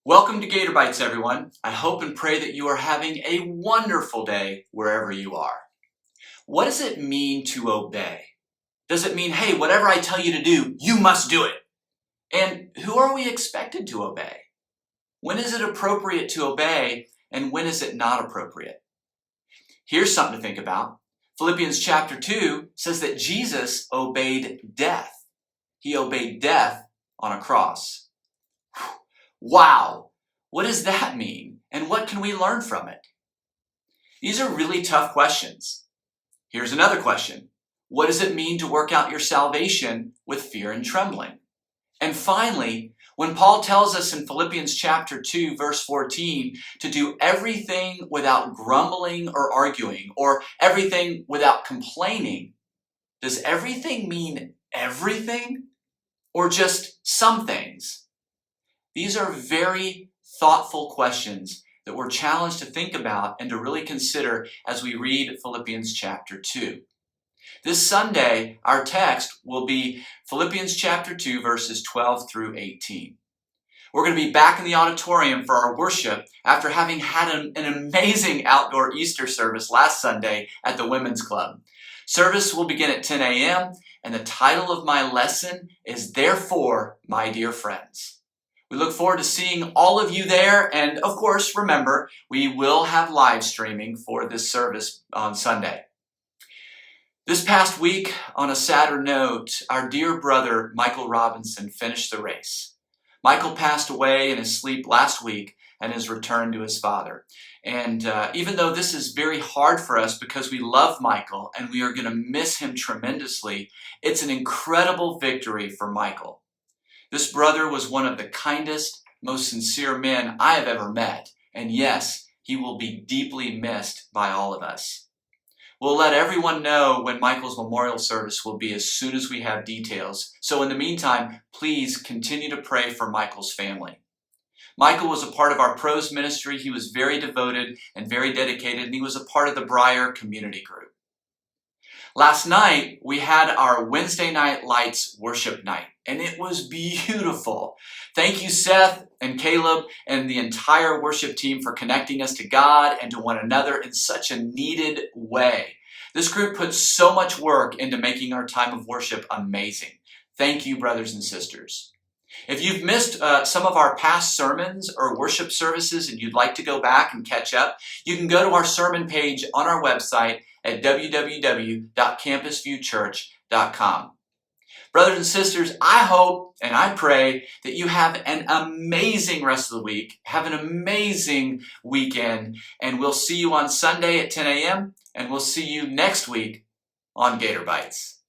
Welcome to GatorBites, everyone. I hope and pray that you are having a wonderful day wherever you are. What does it mean to obey? Does it mean, hey, whatever I tell you to do, you must do it? And who are we expected to obey? When is it appropriate to obey, and when is it not appropriate? Here's something to think about. Philippians chapter 2 says that Jesus obeyed death. He obeyed death on a cross. Wow! What does that mean? And what can we learn from it? These are really tough questions. Here's another question. What does it mean to work out your salvation with fear and trembling? And finally, when Paul tells us in Philippians chapter 2, verse 14, to do everything without grumbling or arguing, or everything without complaining, does everything mean everything? Or just some things? These are very thoughtful questions that we're challenged to think about and to really consider as we read Philippians chapter 2. This Sunday, our text will be Philippians chapter 2, verses 12 through 18. We're going to be back in the auditorium for our worship after having had an amazing outdoor Easter service last Sunday at the Women's Club. Service will begin at 10 a.m., and the title of my lesson is Therefore, My Dear Friends. We look forward to seeing all of you there, and of course, remember, we will have live streaming for this service on Sunday. This past week, on a sadder note, our dear brother Michael Robinson finished the race. Michael passed away in his sleep last week and has returned to his father. And even though this is very hard for us because we love Michael and we are going to miss him tremendously, it's an incredible victory for Michael. This brother was one of the kindest, most sincere men I have ever met, and yes, he will be deeply missed by all of us. We'll let everyone know when Michael's memorial service will be as soon as we have details, so in the meantime, please continue to pray for Michael's family. Michael was a part of our pros ministry. He was very devoted and very dedicated, and he was a part of the Briar community group. Last night, we had our Wednesday Night Lights worship night, and it was beautiful. Thank you, Seth and Caleb and the entire worship team for connecting us to God and to one another in such a needed way. This group put so much work into making our time of worship amazing. Thank you, brothers and sisters. If you've missed some of our past sermons or worship services and you'd like to go back and catch up, you can go to our sermon page on our website at www.campusviewchurch.com. Brothers and sisters, I hope and I pray that you have an amazing rest of the week, have an amazing weekend, and we'll see you on Sunday at 10 a.m., and we'll see you next week on GatorBites.